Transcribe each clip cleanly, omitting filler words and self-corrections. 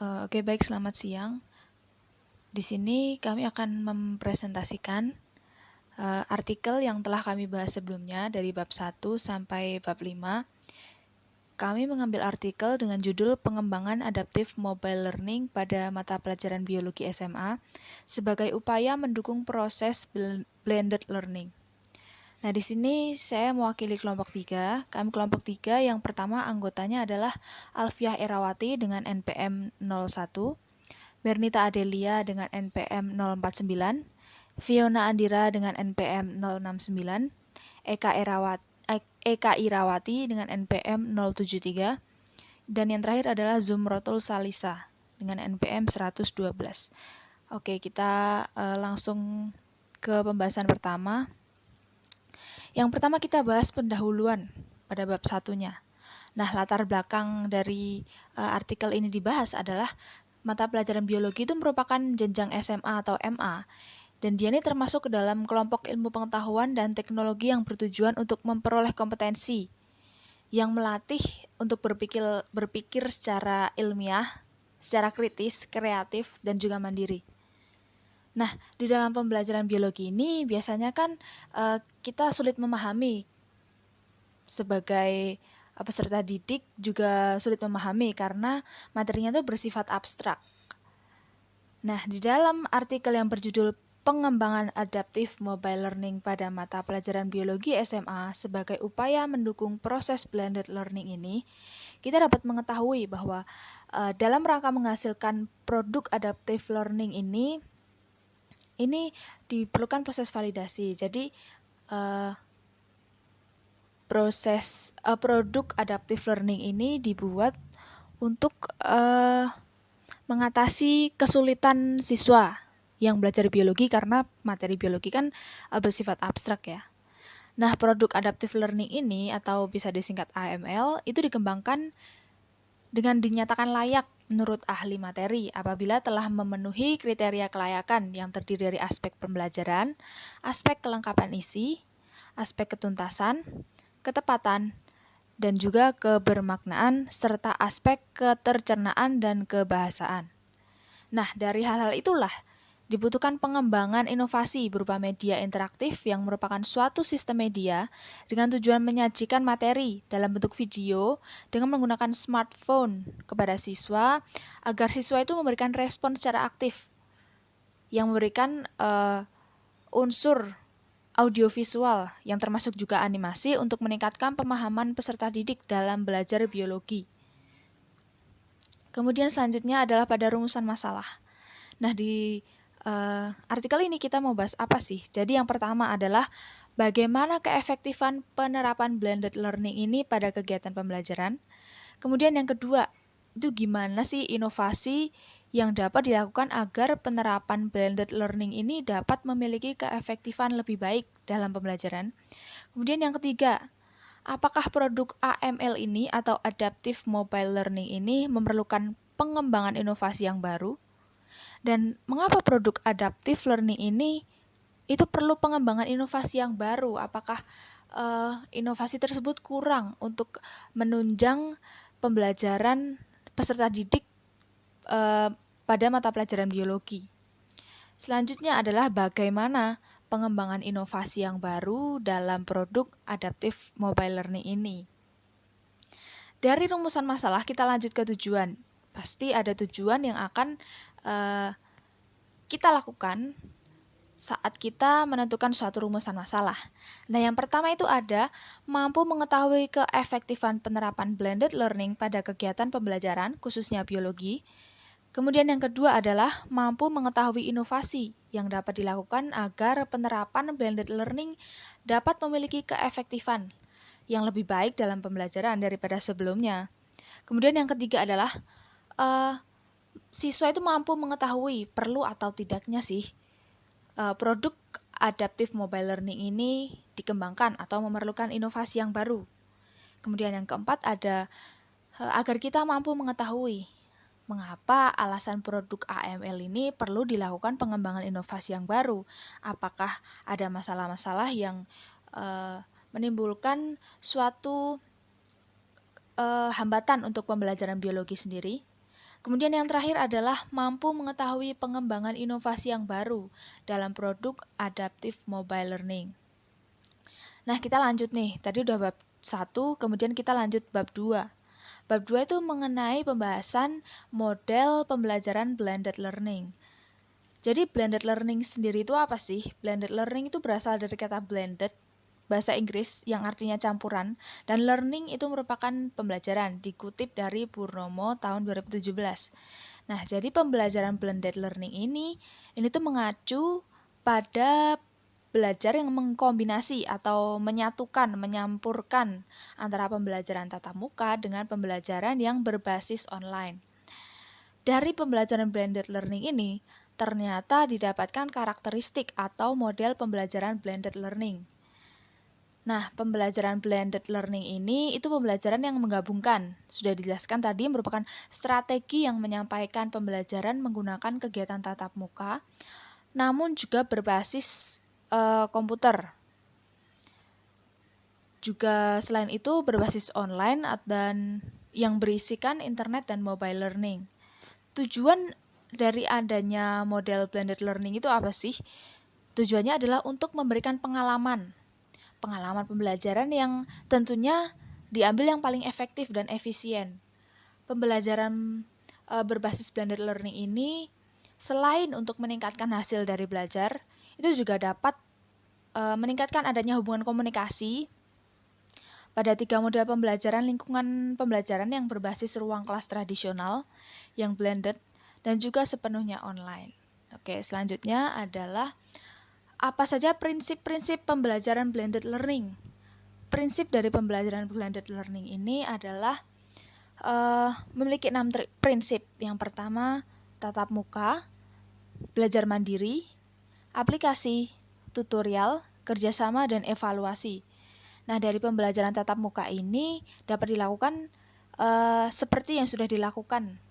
Oke, baik, selamat siang. Di sini kami akan mempresentasikan artikel yang telah kami bahas sebelumnya dari bab 1 sampai bab 5. Kami mengambil artikel dengan judul Pengembangan Adaptif Mobile Learning pada mata pelajaran biologi SMA sebagai upaya mendukung proses blended learning. Nah, di sini saya mewakili kelompok 3. Kami kelompok 3 yang pertama anggotanya adalah Alfiah Erawati dengan NPM 01, Bernita Adelia dengan NPM 049, Fiona Andira dengan NPM 069, Eka Irawati dengan NPM 073, dan yang terakhir adalah Zumrotul Salisa dengan NPM 112. Oke, kita langsung ke pembahasan pertama. Yang pertama kita bahas pendahuluan pada bab satunya. Nah, latar belakang dari artikel ini dibahas adalah mata pelajaran biologi itu merupakan jenjang SMA atau MA, dan dia ini termasuk ke dalam kelompok ilmu pengetahuan dan teknologi yang bertujuan untuk memperoleh kompetensi yang melatih untuk berpikir secara ilmiah, secara kritis, kreatif, dan juga mandiri. Nah, di dalam pembelajaran biologi ini biasanya kan kita sulit memahami sebagai peserta didik juga sulit memahami karena materinya itu bersifat abstrak. Nah, di dalam artikel yang berjudul Pengembangan Adaptif Mobile Learning pada mata pelajaran biologi SMA sebagai upaya mendukung proses blended learning ini, kita dapat mengetahui bahwa dalam rangka menghasilkan produk adaptive learning ini diperlukan proses validasi. Jadi produk adaptive learning ini dibuat untuk mengatasi kesulitan siswa yang belajar biologi karena materi biologi kan bersifat abstrak ya. Nah, produk adaptive learning ini atau bisa disingkat AML itu dikembangkan dengan dinyatakan layak menurut ahli materi apabila telah memenuhi kriteria kelayakan yang terdiri dari aspek pembelajaran, aspek kelengkapan isi, aspek ketuntasan, ketepatan, dan juga kebermaknaan serta aspek ketercernaan dan kebahasaan. Nah, dari hal-hal itulah dibutuhkan pengembangan inovasi berupa media interaktif yang merupakan suatu sistem media dengan tujuan menyajikan materi dalam bentuk video dengan menggunakan smartphone kepada siswa agar siswa itu memberikan respon secara aktif yang memberikan unsur audiovisual yang termasuk juga animasi untuk meningkatkan pemahaman peserta didik dalam belajar biologi. Kemudian selanjutnya adalah pada rumusan masalah. Nah, di artikel ini kita mau bahas apa sih? Jadi yang pertama adalah bagaimana keefektifan penerapan blended learning ini pada kegiatan pembelajaran. Kemudian yang kedua, itu gimana sih inovasi yang dapat dilakukan agar penerapan blended learning ini dapat memiliki keefektifan lebih baik dalam pembelajaran. Kemudian yang ketiga, apakah produk AML ini atau Adaptive Mobile Learning ini memerlukan pengembangan inovasi yang baru? Dan mengapa produk adaptive learning ini itu perlu pengembangan inovasi yang baru? Apakah inovasi tersebut kurang untuk menunjang pembelajaran peserta didik pada mata pelajaran biologi? Selanjutnya adalah bagaimana pengembangan inovasi yang baru dalam produk adaptive mobile learning ini. Dari rumusan masalah kita lanjut ke tujuan. Pasti ada tujuan yang akan kita lakukan saat kita menentukan suatu rumusan masalah. Nah, yang pertama itu ada mampu mengetahui keefektifan penerapan blended learning pada kegiatan pembelajaran, khususnya biologi. Kemudian yang kedua adalah mampu mengetahui inovasi yang dapat dilakukan agar penerapan blended learning dapat memiliki keefektifan yang lebih baik dalam pembelajaran daripada sebelumnya. Kemudian yang ketiga adalah siswa itu mampu mengetahui perlu atau tidaknya sih produk adaptive mobile learning ini dikembangkan atau memerlukan inovasi yang baru. Kemudian yang keempat ada agar kita mampu mengetahui mengapa alasan produk AML ini perlu dilakukan pengembangan inovasi yang baru. Apakah ada masalah-masalah yang menimbulkan suatu hambatan untuk pembelajaran biologi sendiri. Kemudian yang terakhir adalah mampu mengetahui pengembangan inovasi yang baru dalam produk adaptive mobile learning. Nah, kita lanjut nih. Tadi udah bab 1, kemudian kita lanjut bab 2. Bab 2 itu mengenai pembahasan model pembelajaran blended learning. Jadi blended learning sendiri itu apa sih? Blended learning itu berasal dari kata blended, bahasa Inggris yang artinya campuran, dan learning itu merupakan pembelajaran, dikutip dari Purnomo tahun 2017. Nah, jadi pembelajaran blended learning ini tuh mengacu pada belajar yang mengkombinasi atau menyatukan, menyampurkan antara pembelajaran tatap muka dengan pembelajaran yang berbasis online. Dari pembelajaran blended learning ini, ternyata didapatkan karakteristik atau model pembelajaran blended learning. Nah, pembelajaran blended learning ini itu pembelajaran yang menggabungkan. Sudah dijelaskan tadi merupakan strategi yang menyampaikan pembelajaran menggunakan kegiatan tatap muka, namun juga berbasis komputer. Juga selain itu berbasis online dan yang berisikan internet dan mobile learning. Tujuan dari adanya model blended learning itu apa sih? Tujuannya adalah untuk memberikan pengalaman pembelajaran yang tentunya diambil yang paling efektif dan efisien. Pembelajaran berbasis blended learning ini selain untuk meningkatkan hasil dari belajar, itu juga dapat meningkatkan adanya hubungan komunikasi pada 3 model pembelajaran lingkungan pembelajaran yang berbasis ruang kelas tradisional, yang blended, dan juga sepenuhnya online. Oke, selanjutnya adalah apa saja prinsip-prinsip pembelajaran blended learning. Prinsip dari pembelajaran blended learning ini adalah memiliki 6 prinsip. Yang pertama, tatap muka, belajar mandiri, aplikasi, tutorial, kerjasama, dan evaluasi. Nah, dari pembelajaran tatap muka ini dapat dilakukan seperti yang sudah dilakukan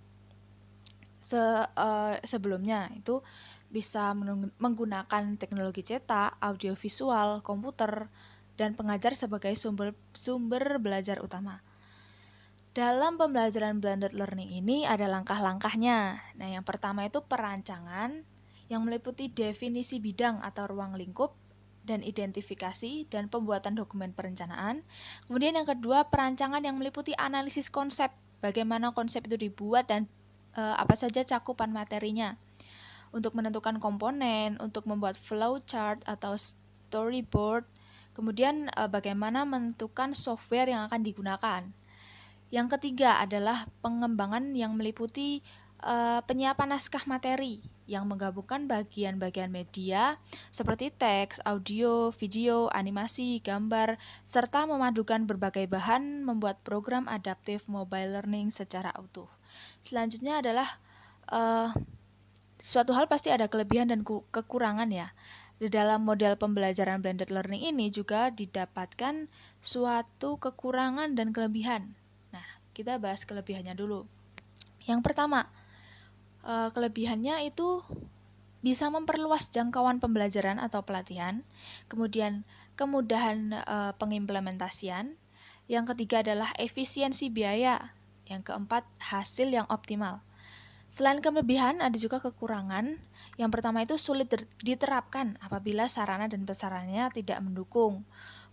sebelumnya. Itu bisa menggunakan teknologi cetak, audiovisual, komputer, dan pengajar sebagai sumber belajar utama. Dalam pembelajaran blended learning ini ada langkah-langkahnya. Nah, yang pertama itu perancangan yang meliputi definisi bidang atau ruang lingkup dan identifikasi dan pembuatan dokumen perencanaan. Kemudian yang kedua, perancangan yang meliputi analisis konsep, bagaimana konsep itu dibuat dan apa saja cakupan materinya. Untuk menentukan komponen, untuk membuat flowchart atau storyboard, kemudian bagaimana menentukan software yang akan digunakan. Yang ketiga adalah pengembangan yang meliputi penyiapan naskah materi yang menggabungkan bagian-bagian media seperti teks, audio, video, animasi, gambar, serta memadukan berbagai bahan membuat program adaptive mobile learning secara utuh. Selanjutnya adalah suatu hal pasti ada kelebihan dan kekurangan ya. Di dalam model pembelajaran blended learning ini juga didapatkan suatu kekurangan dan kelebihan. Nah, kita bahas kelebihannya dulu. Yang pertama, kelebihannya itu bisa memperluas jangkauan pembelajaran atau pelatihan. Kemudian, kemudahan pengimplementasian. Yang ketiga adalah efisiensi biaya. Yang keempat, hasil yang optimal. Selain kelebihan, ada juga kekurangan. Yang pertama itu sulit diterapkan apabila sarana dan prasarananya tidak mendukung.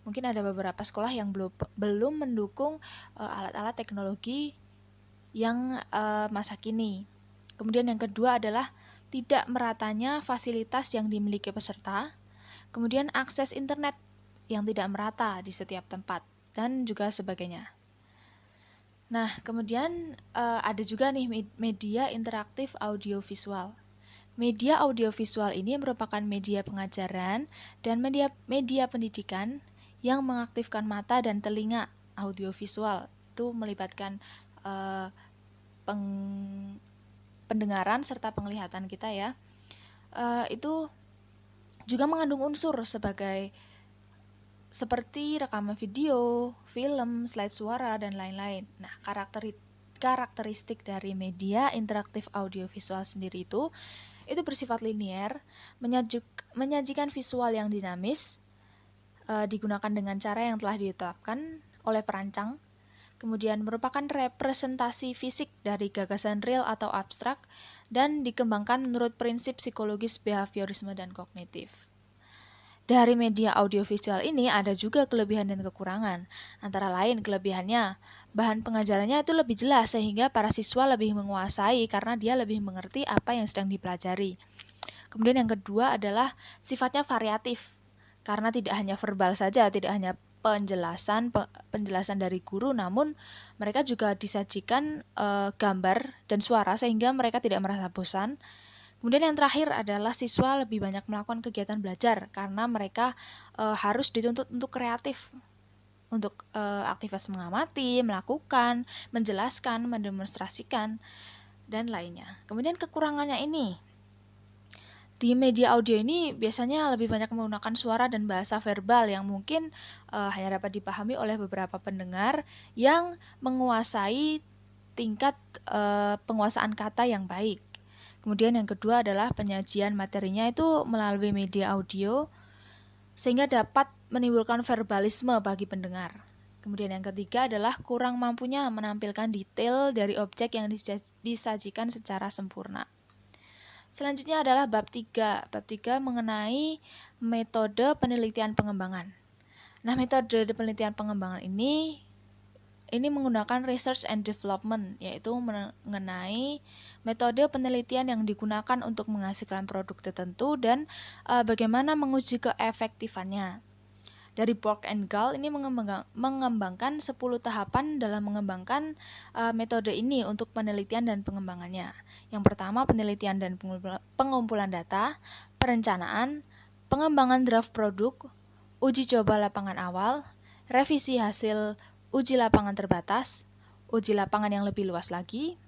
Mungkin ada beberapa sekolah yang belum mendukung alat-alat teknologi yang masa kini. Kemudian yang kedua adalah tidak meratanya fasilitas yang dimiliki peserta. Kemudian akses internet yang tidak merata di setiap tempat dan juga sebagainya. Nah, kemudian ada juga nih media interaktif audiovisual. Media audiovisual ini merupakan media pengajaran dan media pendidikan yang mengaktifkan mata dan telinga audiovisual. Itu melibatkan pendengaran serta penglihatan kita ya. Itu juga mengandung unsur seperti rekaman video, film, slide suara, dan lain-lain. Nah, karakteristik dari media interaktif audiovisual sendiri itu bersifat linier, menyajikan visual yang dinamis, digunakan dengan cara yang telah ditetapkan oleh perancang. kemudian merupakan representasi fisik dari gagasan real atau abstrak, dan dikembangkan menurut prinsip psikologis behaviorisme dan kognitif. Dari media audiovisual ini ada juga kelebihan dan kekurangan. Antara lain kelebihannya, bahan pengajarannya itu lebih jelas sehingga para siswa lebih menguasai karena dia lebih mengerti apa yang sedang dipelajari. Kemudian yang kedua adalah sifatnya variatif. Karena tidak hanya verbal saja, tidak hanya penjelasan dari guru, namun mereka juga disajikan gambar dan suara sehingga mereka tidak merasa bosan. Kemudian yang terakhir adalah siswa lebih banyak melakukan kegiatan belajar karena mereka harus dituntut untuk kreatif, untuk aktivitas mengamati, melakukan, menjelaskan, mendemonstrasikan, dan lainnya. Kemudian kekurangannya ini, di media audio ini biasanya lebih banyak menggunakan suara dan bahasa verbal yang mungkin hanya dapat dipahami oleh beberapa pendengar yang menguasai tingkat penguasaan kata yang baik. Kemudian yang kedua adalah penyajian materinya itu melalui media audio sehingga dapat menimbulkan verbalisme bagi pendengar. Kemudian yang ketiga adalah kurang mampunya menampilkan detail dari objek yang disajikan secara sempurna. Selanjutnya adalah bab 3. Bab 3 mengenai metode penelitian pengembangan. Nah, metode penelitian pengembangan ini menggunakan research and development, yaitu mengenai metode penelitian yang digunakan untuk menghasilkan produk tertentu dan bagaimana menguji keefektifannya. Dari Borg and Gall ini mengembangkan 10 tahapan dalam mengembangkan metode ini untuk penelitian dan pengembangannya. Yang pertama, penelitian dan pengumpulan data, perencanaan, pengembangan draft produk, uji coba lapangan awal, revisi hasil uji lapangan terbatas, uji lapangan yang lebih luas lagi,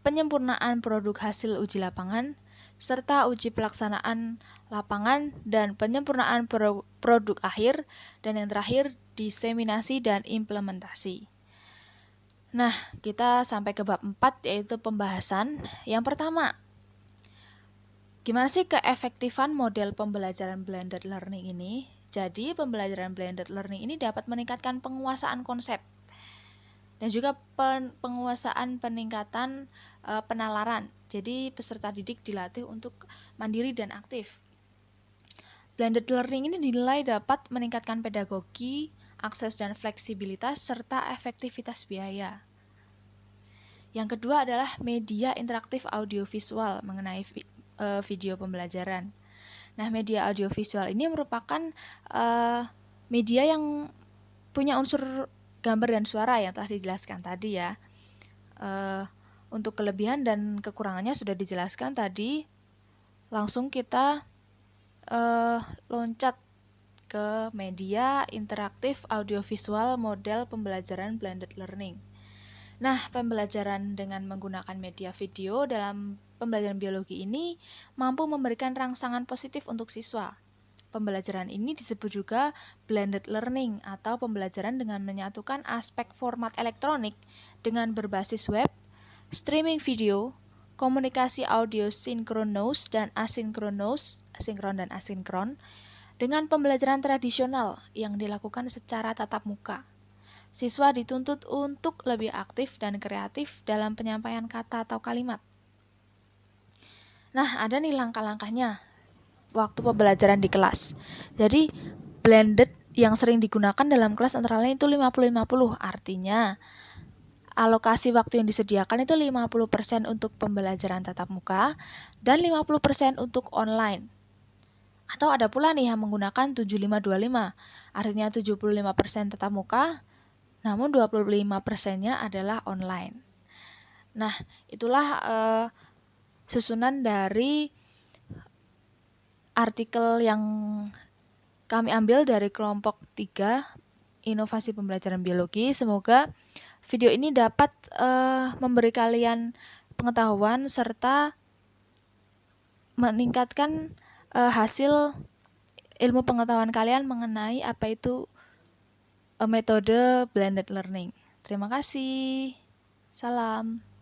penyempurnaan produk hasil uji lapangan, serta uji pelaksanaan lapangan dan penyempurnaan produk akhir, dan yang terakhir diseminasi dan implementasi. Nah, kita sampai ke bab 4 yaitu pembahasan. Yang pertama, gimana sih keefektifan model pembelajaran blended learning ini? Jadi, pembelajaran blended learning ini dapat meningkatkan penguasaan konsep dan juga penguasaan peningkatan penalaran. Jadi, peserta didik dilatih untuk mandiri dan aktif. Blended learning ini dinilai dapat meningkatkan pedagogi, akses dan fleksibilitas, serta efektivitas biaya. Yang kedua adalah media interaktif audiovisual mengenai video pembelajaran. Nah, media audiovisual ini merupakan media yang punya unsur gambar dan suara yang telah dijelaskan tadi ya. Untuk kelebihan dan kekurangannya sudah dijelaskan tadi. Langsung kita loncat ke media interaktif audiovisual model pembelajaran blended learning. Nah, pembelajaran dengan menggunakan media video dalam pembelajaran biologi ini mampu memberikan rangsangan positif untuk siswa. Pembelajaran ini disebut juga blended learning atau pembelajaran dengan menyatukan aspek format elektronik dengan berbasis web, streaming video, komunikasi audio sinkronus dan asinkronus, sinkron dan asinkron, dengan pembelajaran tradisional yang dilakukan secara tatap muka. Siswa dituntut untuk lebih aktif dan kreatif dalam penyampaian kata atau kalimat. Nah, ada nih langkah-langkahnya waktu pembelajaran di kelas. Jadi, blended yang sering digunakan dalam kelas antara lain itu 50-50. Artinya, alokasi waktu yang disediakan itu 50% untuk pembelajaran tatap muka dan 50% untuk online. Atau ada pula nih yang menggunakan 75-25. Artinya 75% tatap muka, namun 25%-nya adalah online. Nah, itulah susunan dari artikel yang kami ambil dari kelompok 3, Inovasi Pembelajaran Biologi. Semoga video ini dapat memberi kalian pengetahuan serta meningkatkan hasil ilmu pengetahuan kalian mengenai apa itu metode blended learning. Terima kasih. Salam.